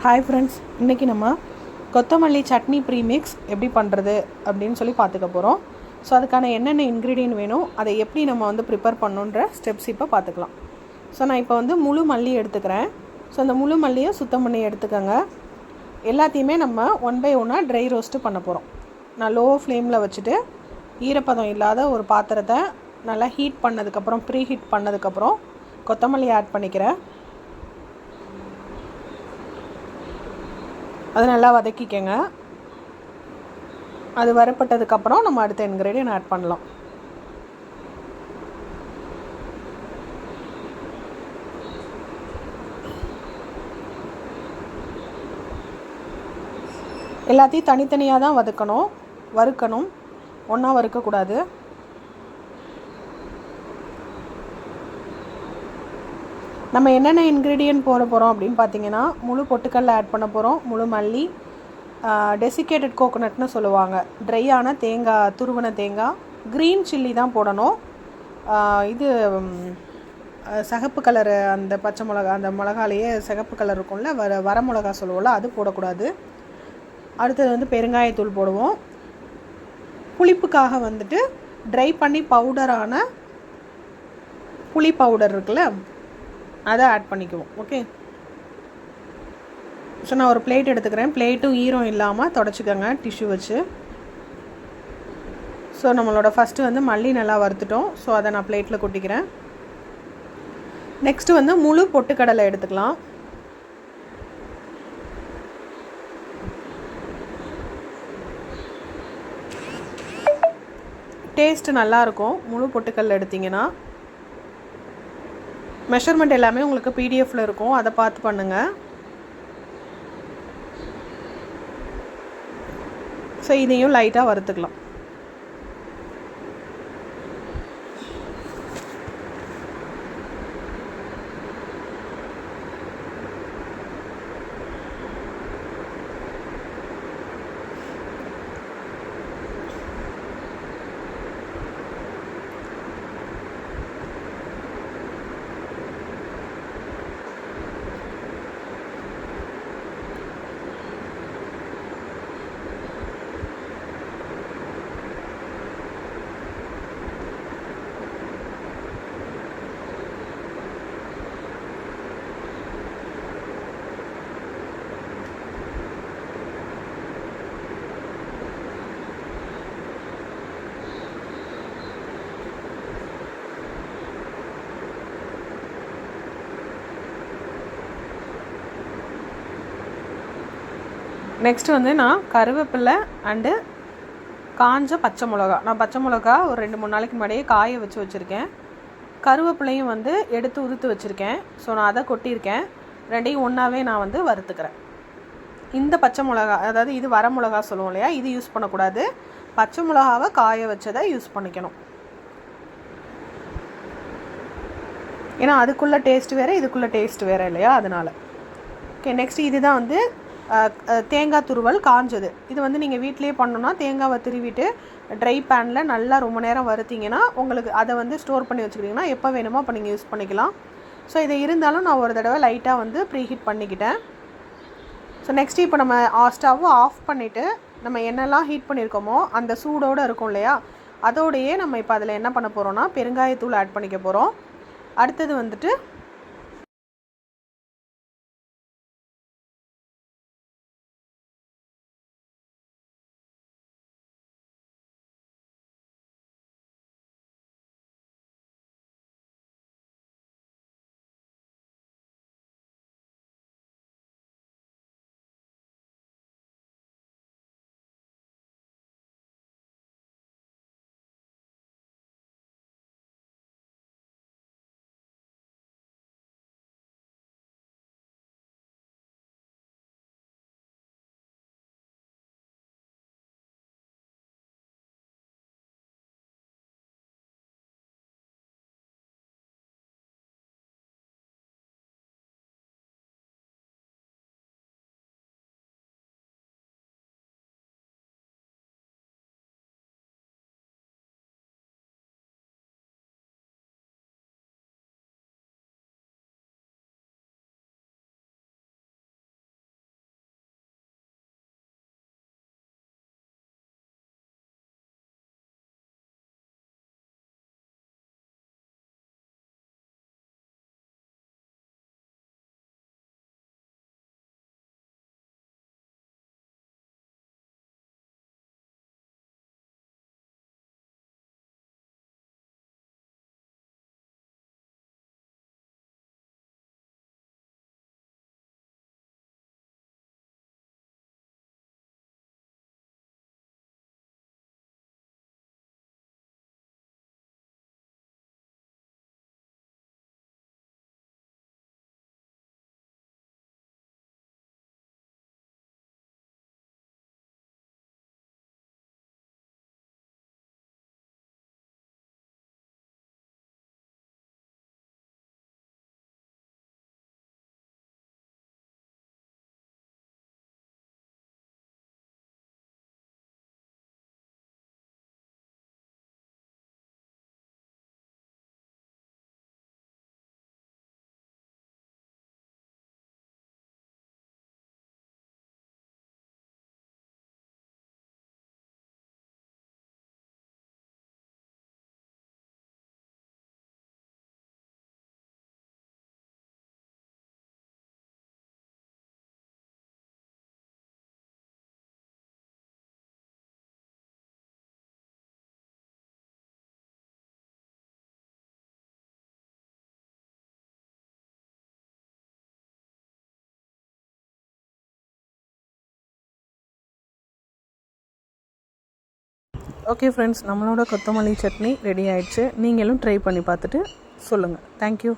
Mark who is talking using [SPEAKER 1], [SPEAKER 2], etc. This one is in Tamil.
[SPEAKER 1] ஹாய் ஃப்ரெண்ட்ஸ், இன்றைக்கி நம்ம கொத்தமல்லி சட்னி ப்ரீமிக்ஸ் எப்படி பண்ணுறது அப்படின்னு சொல்லி பார்த்துக்க போகிறோம். ஸோ அதுக்கான என்னென்ன இன்க்ரீடியன்ட் வேணும், அதை எப்படி நம்ம வந்து ப்ரிப்பேர் பண்ணுன்ற ஸ்டெப்ஸ் இப்போ பார்த்துக்கலாம். ஸோ நான் இப்போ வந்து முழு மல்லி எடுத்துக்கிறேன். ஸோ அந்த முழு மல்லியை சுத்தம் பண்ணி எடுத்துக்கோங்க. எல்லாத்தையுமே நம்ம 1 by 1 ட்ரை ரோஸ்ட்டு பண்ண போகிறோம். நான் லோ ஃப்ளேமில் வச்சுட்டு ஈரப்பதம் இல்லாத ஒரு பாத்திரத்தை நல்லா ஹீட் பண்ணதுக்கப்புறம் ப்ரீ ஹீட் பண்ணதுக்கப்புறம் கொத்தமல்லி ஆட் பண்ணிக்கிறேன். அது நல்லா வதக்கிக்கங்க. அது வரப்பட்டதுக்கப்புறம் நம்ம அடுத்த இன்க்ரீடியன்ட் ஆட் பண்ணலாம். எல்லாத்தையும் தனித்தனியாக தான் வறுக்கணும், ஒன்றா வறுக்கக்கூடாது. நம்ம என்னென்ன இன்க்ரீடியன்ட் போட போகிறோம் அப்படின்னு பார்த்தீங்கன்னா, முழு பொட்டுக்கடலை ஆட் பண்ண போகிறோம், முழு மல்லி, டெசிகேட்டட் கோகோனட்னு சொல்லுவாங்க, ட்ரையான தேங்காய், துருவன தேங்காய், க்ரீன் சில்லி தான் போடணும். இது சிகப்பு கலரு, அந்த பச்சை மிளகா, அந்த மிளகாலேயே சிகப்பு கலர் இருக்கும்ல, வர மிளகா சொல்லுவோம்ல, அது போடக்கூடாது. அடுத்தது வந்து பெருங்காயத்தூள் போடுவோம். புளிப்புக்காக வந்துட்டு ட்ரை பண்ணி பவுடரான புளி பவுடர் இருக்குல்ல, அதை ஆட் பண்ணிக்குவோம். ஓகே, ஸோ நான் ஒரு பிளேட் எடுத்துக்கிறேன். பிளேட்டும் ஈரம் இல்லாமல் தொடச்சிக்கோங்க டிஷ்யூ வச்சு. ஸோ நம்மளோட ஃபஸ்ட்டு வந்து மல்லி நல்லா வறுத்துட்டோம். ஸோ அதை நான் பிளேட்டில் கொட்டிக்கிறேன். நெக்ஸ்ட்டு வந்து முழு பொட்டுக்கடலை எடுத்துக்கலாம். டேஸ்ட்டு நல்லாயிருக்கும் முழு பொட்டுக்கடலை எடுத்திங்கன்னா. மெஷர்மெண்ட் எல்லாமே உங்களுக்கு பிடிஎஃப்பில் இருக்கும், அதை பார்த்து பண்ணுங்கள். ஸோ இதையும் லைட்டாக வறுத்துக்கலாம். நெக்ஸ்ட் வந்து நான் கருவேப்பிலை அண்டு காஞ்ச பச்சை மிளகா, நான் பச்சை மிளகா ஒரு 2-3 நாளைக்கு முன்னாடியே காய வச்சுருக்கேன். கருவேப்பிலையும் வந்து எடுத்து உதுத்து வச்சுருக்கேன். ஸோ நான் அதை கொட்டியிருக்கேன். ரெண்டையும் ஒன்றாவே நான் வந்து வறுத்துக்கிறேன். இந்த பச்சை மிளகா, அதாவது இது வர மிளகா சொல்லுவோம் இல்லையா, இது யூஸ் பண்ணக்கூடாது. பச்சை மிளகாவை காய வச்சதை யூஸ் பண்ணிக்கணும். ஏன்னா அதுக்குள்ளே டேஸ்ட் வேறு, இதுக்குள்ளே டேஸ்ட் வேறு இல்லையா, அதனால். ஓகே, நெக்ஸ்ட் இதுதான் வந்து தேங்காய் துருவல் காஞ்சது. இது வந்து நீங்கள் வீட்டிலே பண்ணணுன்னா தேங்காவை திருவிட்டு ட்ரை பேனில் நல்லா ரொம்ப நேரம் வறுத்திங்கன்னா உங்களுக்கு அதை வந்து ஸ்டோர் பண்ணி வச்சுக்கிட்டிங்கன்னா எப்போ வேணுமோ அப்போ நீங்கள் யூஸ் பண்ணிக்கலாம். ஸோ இதை இருந்தாலும் நான் ஒரு தடவை லைட்டாக வந்து ப்ரீஹீட் பண்ணிக்கிட்டேன். ஸோ நெக்ஸ்ட் இப்போ நம்ம ஸ்டவ்வை ஆஃப் பண்ணிவிட்டு நம்ம என்னெல்லாம் ஹீட் பண்ணியிருக்கோமோ அந்த சூடோடு இருக்கும் இல்லையா, அதோடையே நம்ம இப்போ அதில் என்ன பண்ண போகிறோன்னா பெருங்காயத்தூள் ஆட் பண்ணிக்க போகிறோம். அடுத்தது வந்துட்டு ஓகே ஃப்ரெண்ட்ஸ், நம்மளோட கொத்தமல்லி சட்னி ரெடி ஆயிடுச்சு. நீங்களும் ட்ரை பண்ணி பார்த்துட்டு சொல்லுங்கள். தேங்க்யூ.